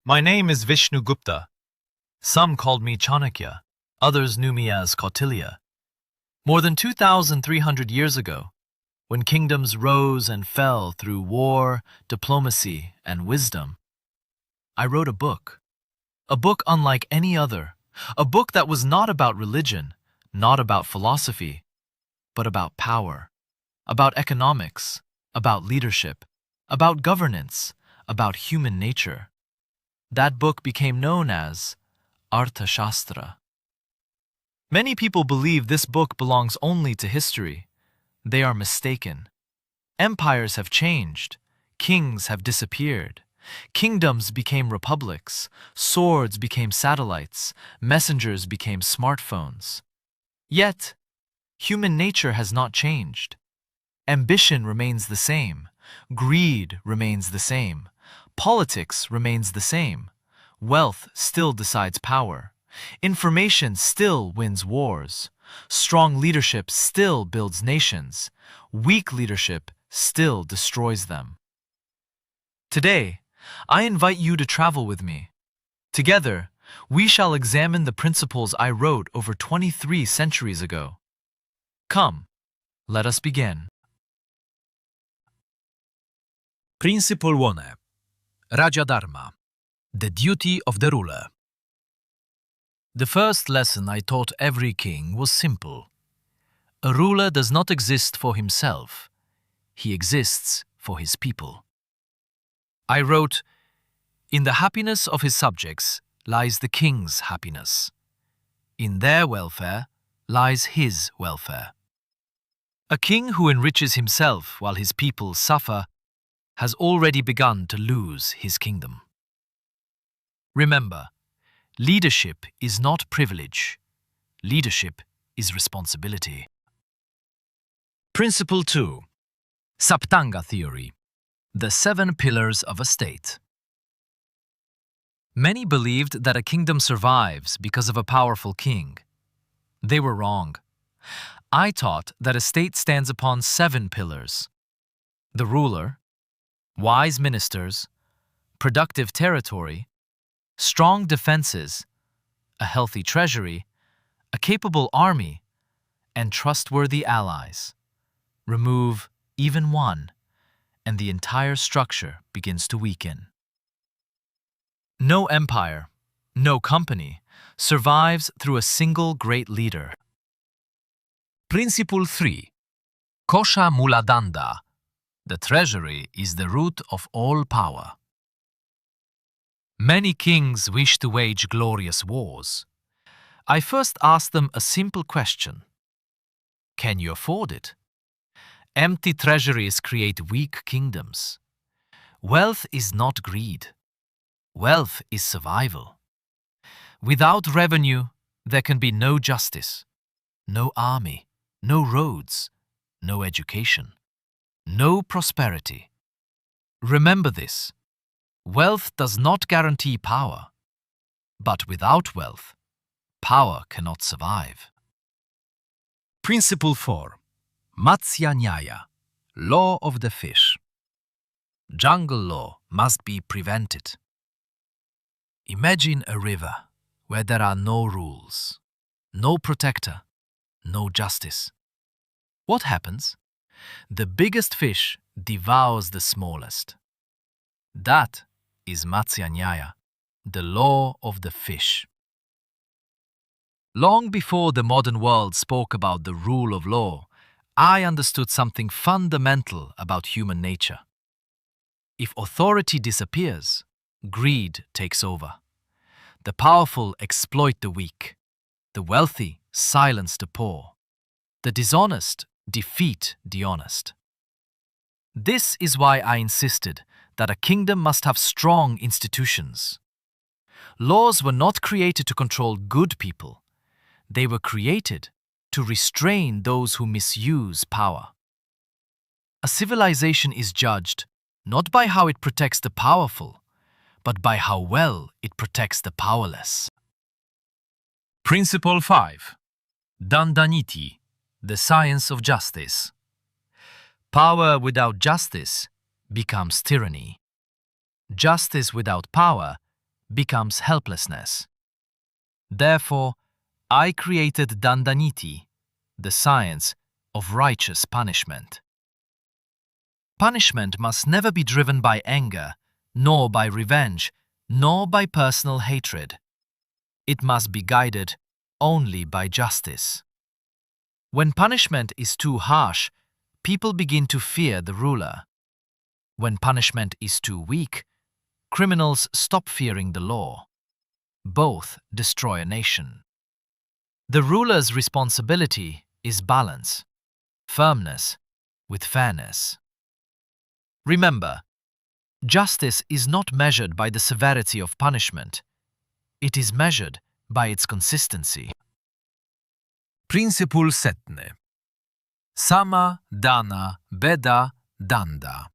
My name is Vishnu Gupta. Some called me Chanakya, others knew me as Kautilya. More than 2,300 years ago, when kingdoms rose and fell through war, diplomacy, and wisdom, I wrote a book unlike any other, a book that was not about religion, not about philosophy, but about power, about economics, about leadership, about governance, about human nature. That book became known as Arthashastra. Many people believe this book belongs only to history. They are mistaken. Empires have changed. Kings have disappeared. Kingdoms became republics. Swords became satellites. Messengers became smartphones. Yet, human nature has not changed. Ambition remains the same. Greed remains the same. Politics remains the same. Wealth still decides power. Information still wins wars. Strong leadership still builds nations. Weak leadership still destroys them. Today, I invite you to travel with me. Together, we shall examine the principles I wrote over 23 centuries ago. Come, let us begin. Principle 1. Raja Dharma. The duty of the ruler. The first lesson I taught every king was simple. A ruler does not exist for himself. He exists for his people. I wrote, "In the happiness of his subjects lies the king's happiness. In their welfare lies his welfare." A king who enriches himself while his people suffer has already begun to lose his kingdom. Remember, leadership is not privilege. Leadership is responsibility. Principle 2. Saptanga Theory. The 7 pillars of a state. Many believed that a kingdom survives because of a powerful king. They were wrong. I taught that a state stands upon 7 pillars: the ruler, wise ministers, productive territory, strong defenses, a healthy treasury, a capable army, and trustworthy allies. Remove even one, and the entire structure begins to weaken. No empire, no company, survives through a single great leader. Principle 3. Kosha Muladanda. The treasury is the root of all power. Many kings wish to wage glorious wars. I first asked them a simple question. Can you afford it? Empty treasuries create weak kingdoms. Wealth is not greed. Wealth is survival. Without revenue, there can be no justice, no army, no roads, no education, no prosperity. Remember this. Wealth does not guarantee power, but without wealth, power cannot survive. Principle 4. Matsya Nyaya. Law of the fish. Jungle law must be prevented. Imagine a river where there are no rules, no protector, no justice. What happens? The biggest fish devours the smallest. That is Matsya Nyaya, the law of the fish. Long before the modern world spoke about the rule of law, I understood something fundamental about human nature. If authority disappears, greed takes over. The powerful exploit the weak. The wealthy silence the poor. The dishonest defeat the honest. This is why I insisted that a kingdom must have strong institutions. Laws were not created to control good people. They were created to restrain those who misuse power. A civilization is judged not by how it protects the powerful, but by how well it protects the powerless. Principle 5. Dandaniti. The science of justice. Power without justice becomes tyranny. Justice without power becomes helplessness. Therefore, I created Dandaniti, the science of righteous punishment. Punishment must never be driven by anger, nor by revenge, nor by personal hatred. It must be guided only by justice. When punishment is too harsh, people begin to fear the ruler. When punishment is too weak, criminals stop fearing the law. Both destroy a nation. The ruler's responsibility is balance, firmness with fairness. Remember, justice is not measured by the severity of punishment. It is measured by its consistency. Principul 7. Sama, dana, beda, danda.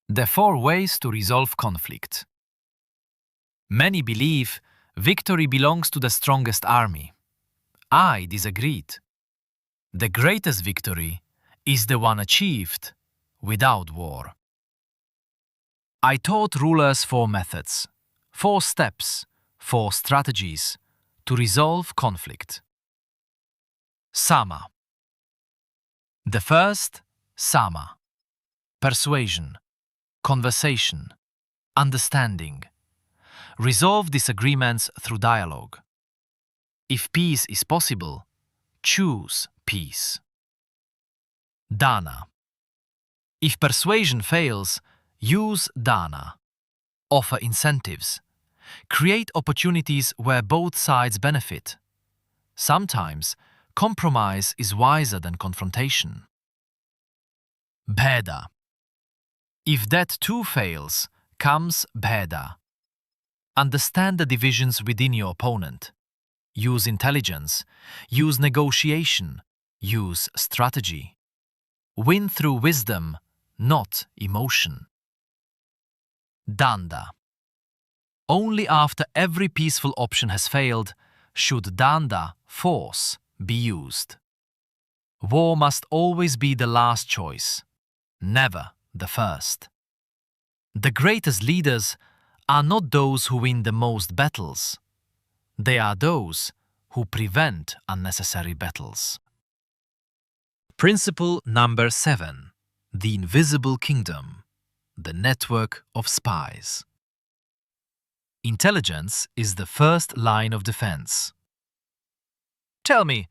The 4 ways to resolve conflict. Many believe victory belongs to the strongest army. I disagreed. The greatest victory is the one achieved without war. I taught rulers 4 methods, 4 steps, 4 strategies to resolve conflict. Sama. The first, Sama. Persuasion, conversation, understanding. Resolve disagreements through dialogue. If peace is possible, choose peace. Dana. If persuasion fails, use dana. Offer incentives. Create opportunities where both sides benefit. Sometimes, compromise is wiser than confrontation. Bheda. If that too fails, comes bheda. Understand the divisions within your opponent. Use intelligence. Use negotiation. Use strategy. Win through wisdom, not emotion. Danda. Only after every peaceful option has failed should danda, force, be used. War must always be the last choice, never the first. The greatest leaders are not those who win the most battles. They are those who prevent unnecessary battles. Principle number 7. The invisible kingdom. The network of spies. Intelligence is the first line of defense. Tell me,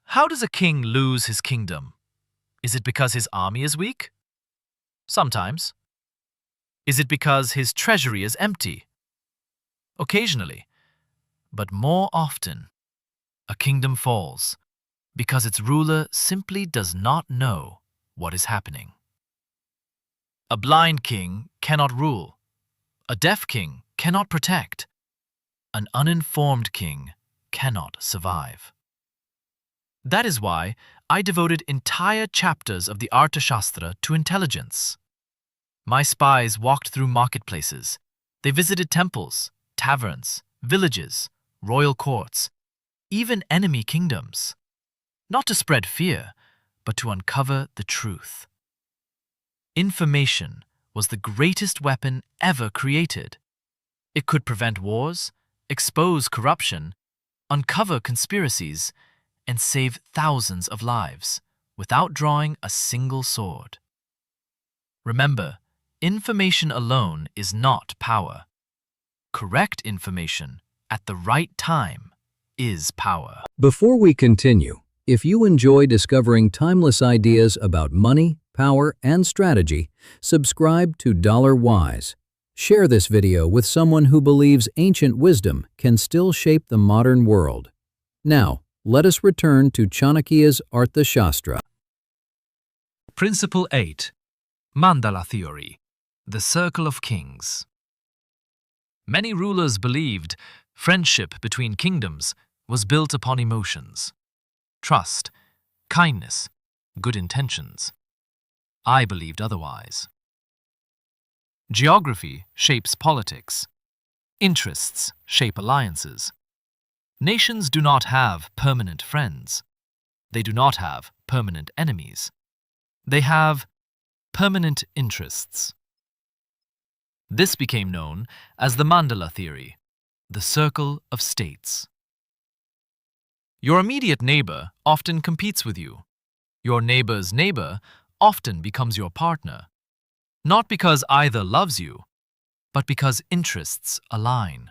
how does a king lose his kingdom? Is it because his army is weak? Sometimes. Is it because his treasury is empty? Occasionally. But more often, a kingdom falls because its ruler simply does not know what is happening. A blind king cannot rule. A deaf king cannot protect. An uninformed king cannot survive. That is why I devoted entire chapters of the Arthashastra to intelligence. My spies walked through marketplaces. They visited temples, taverns, villages, royal courts, even enemy kingdoms. Not to spread fear, but to uncover the truth. Information was the greatest weapon ever created. It could prevent wars, expose corruption, uncover conspiracies, and save thousands of lives without drawing a single sword. Remember, information alone is not power. Correct information at the right time is power. Before we continue, if you enjoy discovering timeless ideas about money, power, and strategy, subscribe to Dollar Wise. Share this video with someone who believes ancient wisdom can still shape the modern world. Now, let us return to Chanakya's Arthashastra. Principle 8. Mandala Theory. The Circle of Kings. Many rulers believed friendship between kingdoms was built upon emotions, trust, kindness, good intentions. I believed otherwise. Geography shapes politics. Interests shape alliances. Nations do not have permanent friends. They do not have permanent enemies. They have permanent interests. This became known as the Mandala Theory, the circle of states. Your immediate neighbor often competes with you. Your neighbor's neighbor often becomes your partner, not because either loves you, but because interests align.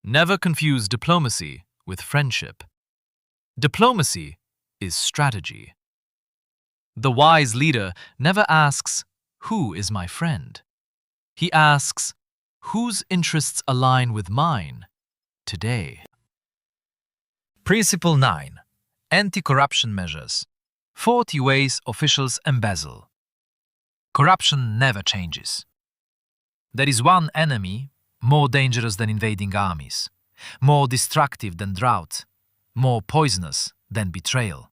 Never confuse diplomacy with friendship. Diplomacy is strategy. The wise leader never asks, "Who is my friend?" He asks, "Whose interests align with mine today?" Principle 9. Anti-corruption measures. 40 ways officials embezzle. Corruption never changes. There is one enemy more dangerous than invading armies, more destructive than drought, more poisonous than betrayal.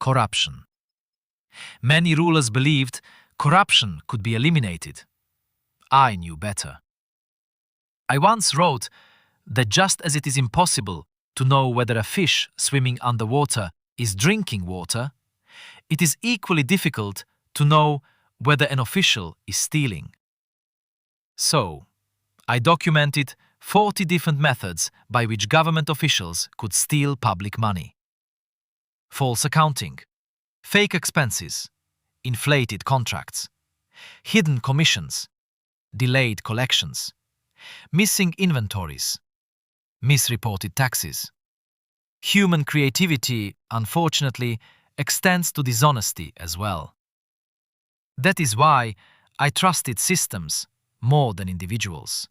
Corruption. Many rulers believed corruption could be eliminated. I knew better. I once wrote that just as it is impossible to know whether a fish swimming underwater is drinking water, it is equally difficult to know whether an official is stealing. So, I documented 40 different methods by which government officials could steal public money. False accounting, fake expenses, inflated contracts, hidden commissions, delayed collections, missing inventories, misreported taxes. Human creativity, unfortunately, extends to dishonesty as well. That is why I trusted systems more than individuals.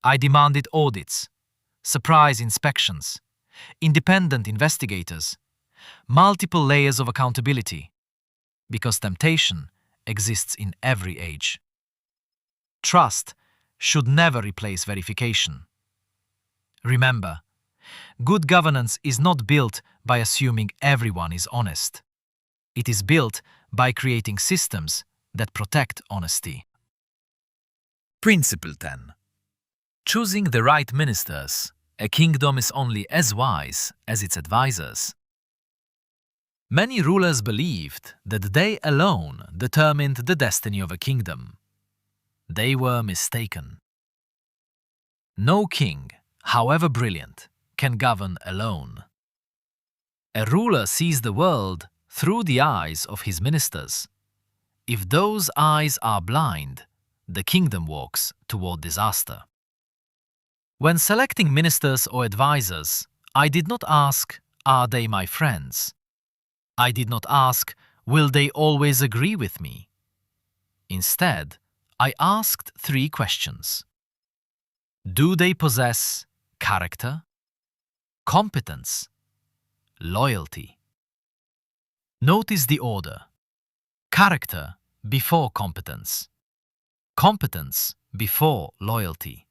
I demanded audits, surprise inspections, independent investigators, multiple layers of accountability, because temptation exists in every age. Trust should never replace verification. Remember, good governance is not built by assuming everyone is honest. It is built by creating systems that protect honesty. Principle 10. Choosing the right ministers. A kingdom is only as wise as its advisors. Many rulers believed that they alone determined the destiny of a kingdom. They were mistaken. No king, however brilliant, can govern alone. A ruler sees the world through the eyes of his ministers. If those eyes are blind, the kingdom walks toward disaster. When selecting ministers or advisors, I did not ask, "Are they my friends?" I did not ask, "Will they always agree with me?" Instead, I asked 3 questions. Do they possess character, competence, loyalty? Notice the order. Character before competence. Competence before loyalty.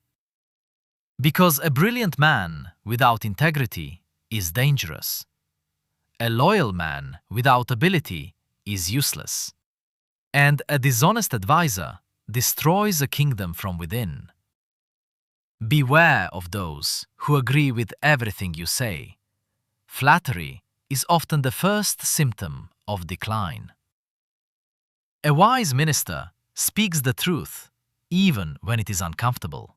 Because a brilliant man without integrity is dangerous. A loyal man without ability is useless. And a dishonest advisor destroys a kingdom from within. Beware of those who agree with everything you say. Flattery is often the first symptom of decline. A wise minister speaks the truth, even when it is uncomfortable.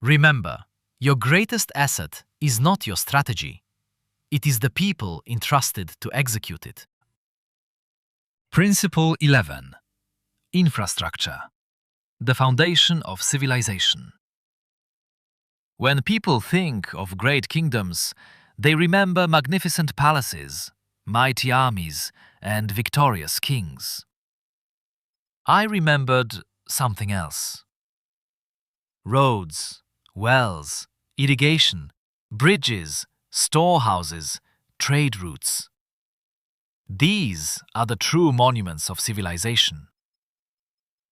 Remember, your greatest asset is not your strategy. It is the people entrusted to execute it. Principle 11. Infrastructure. The foundation of civilization. When people think of great kingdoms, they remember magnificent palaces, mighty armies, and victorious kings. I remembered something else. Roads, wells, irrigation, bridges, storehouses, trade routes. These are the true monuments of civilization.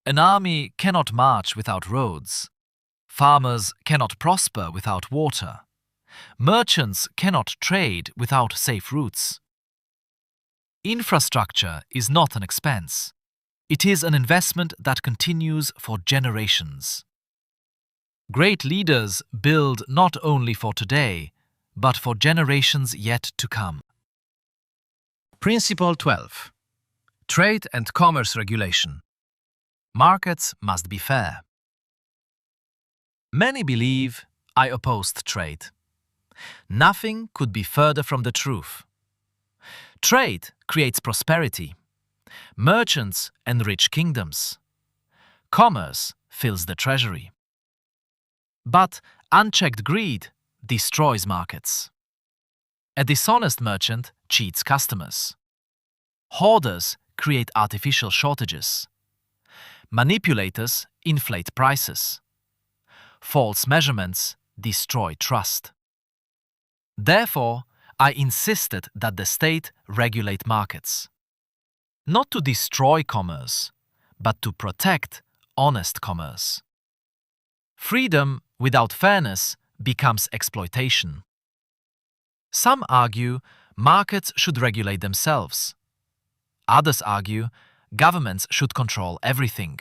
An army cannot march without roads. Farmers cannot prosper without water. Merchants cannot trade without safe routes. Infrastructure is not an expense. It is an investment that continues for generations. Great leaders build not only for today, but for generations yet to come. Principle 12. Trade and commerce regulation. Markets must be fair. Many believe I opposed trade. Nothing could be further from the truth. Trade creates prosperity. Merchants enrich kingdoms. Commerce fills the treasury. But unchecked greed destroys markets. A dishonest merchant cheats customers. Hoarders create artificial shortages. Manipulators inflate prices. False measurements destroy trust. Therefore, I insisted that the state regulate markets. Not to destroy commerce, but to protect honest commerce. Freedom without fairness becomes exploitation. Some argue markets should regulate themselves. Others argue governments should control everything.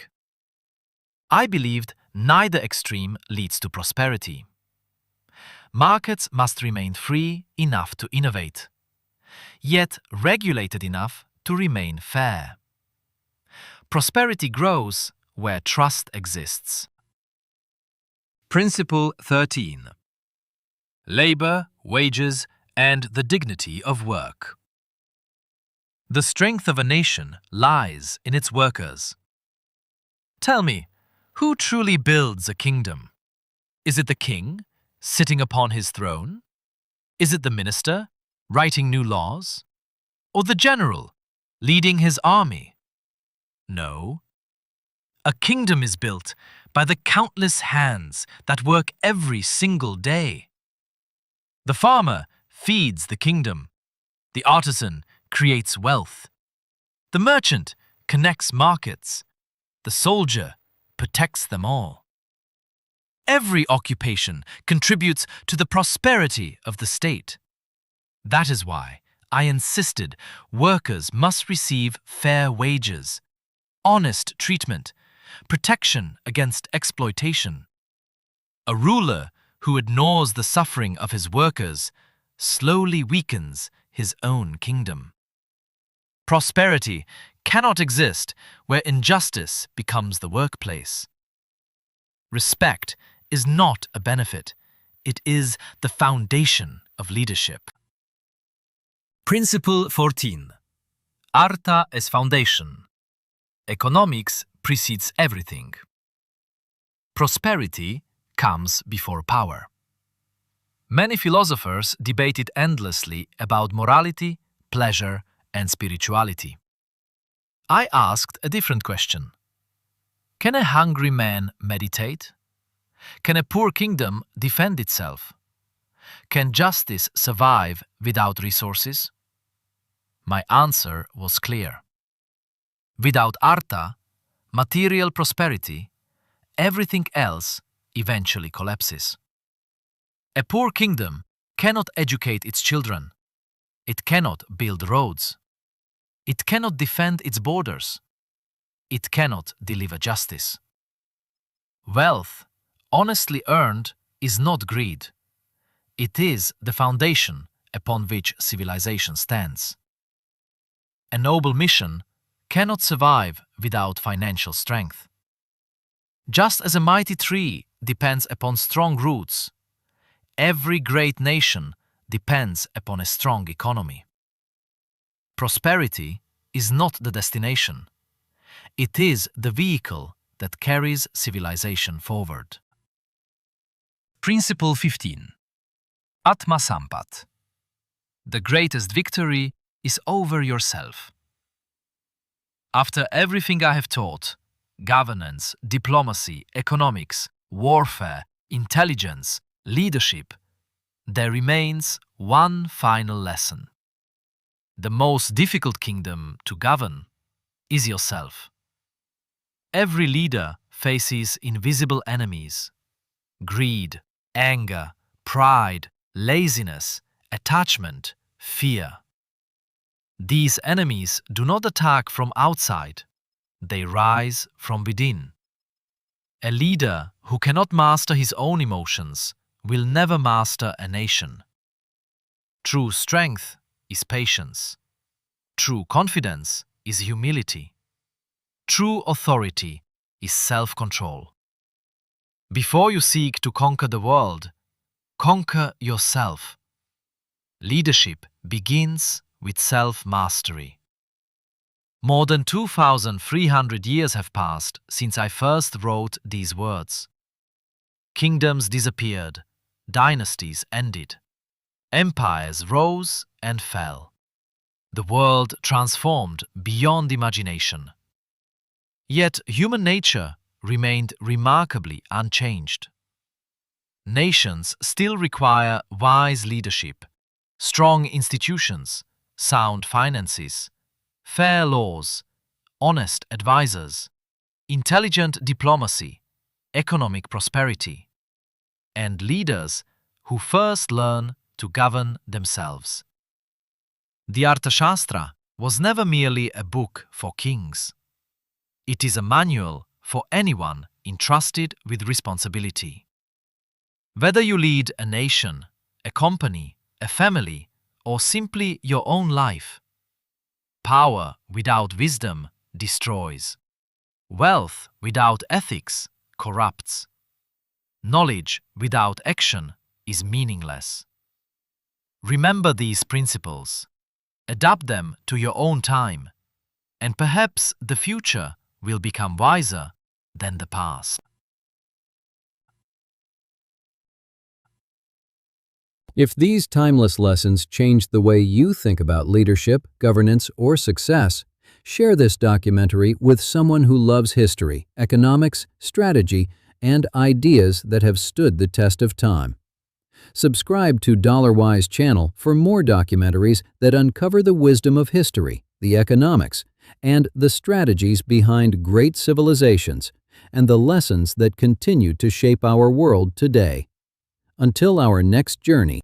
I believed neither extreme leads to prosperity. Markets must remain free enough to innovate, yet regulated enough to remain fair. Prosperity grows where trust exists. Principle 13. Labor, wages, and the dignity of work. The strength of a nation lies in its workers. Tell me, who truly builds a kingdom? Is it the king, sitting upon his throne? Is it the minister, writing new laws? Or the general, leading his army? No. A kingdom is built by the countless hands that work every single day. The farmer feeds the kingdom. The artisan creates wealth. The merchant connects markets. The soldier protects them all. Every occupation contributes to the prosperity of the state. That is why I insisted workers must receive fair wages, honest treatment, protection against exploitation. A ruler who ignores the suffering of his workers slowly weakens his own kingdom. Prosperity cannot exist where injustice becomes the workplace. Respect is not a benefit, it is the foundation of leadership. Principle 14. Artha as foundation. Economics precedes everything. Prosperity comes before power. Many philosophers debated endlessly about morality, pleasure, and spirituality. I asked a different question. Can a hungry man meditate? Can a poor kingdom defend itself? Can justice survive without resources? My answer was clear. Without artha, material prosperity, everything else eventually collapses. A poor kingdom cannot educate its children. It cannot build roads. It cannot defend its borders. It cannot deliver justice. Wealth, honestly earned, is not greed. It is the foundation upon which civilization stands. A noble mission cannot survive without financial strength. Just as a mighty tree depends upon strong roots, every great nation depends upon a strong economy. Prosperity is not the destination. It is the vehicle that carries civilization forward. Principle 15. Atma Sampat. The greatest victory is over yourself. After everything I have taught, governance, diplomacy, economics, warfare, intelligence, leadership, there remains one final lesson. The most difficult kingdom to govern is yourself. Every leader faces invisible enemies: greed, anger, pride, laziness, attachment, fear. These enemies do not attack from outside, they rise from within. A leader who cannot master his own emotions will never master a nation. True strength is patience. True confidence is humility. True authority is self-control. Before you seek to conquer the world, conquer yourself. Leadership begins with self-mastery. More than 2,300 years have passed since I first wrote these words. Kingdoms disappeared, dynasties ended, empires rose and fell. The world transformed beyond imagination. Yet human nature remained remarkably unchanged. Nations still require wise leadership, strong institutions, sound finances, fair laws, honest advisors, intelligent diplomacy, economic prosperity, and leaders who first learn to govern themselves. The Arthashastra was never merely a book for kings. It is a manual for anyone entrusted with responsibility. Whether you lead a nation, a company, a family, or simply your own life, power without wisdom destroys. Wealth without ethics corrupts. Knowledge without action is meaningless. Remember these principles, adapt them to your own time, and perhaps the future will become wiser than the past. If these timeless lessons changed the way you think about leadership, governance, or success, share this documentary with someone who loves history, economics, strategy, and ideas that have stood the test of time. Subscribe to DollarWise channel for more documentaries that uncover the wisdom of history, the economics, and the strategies behind great civilizations, and the lessons that continue to shape our world today. Until our next journey,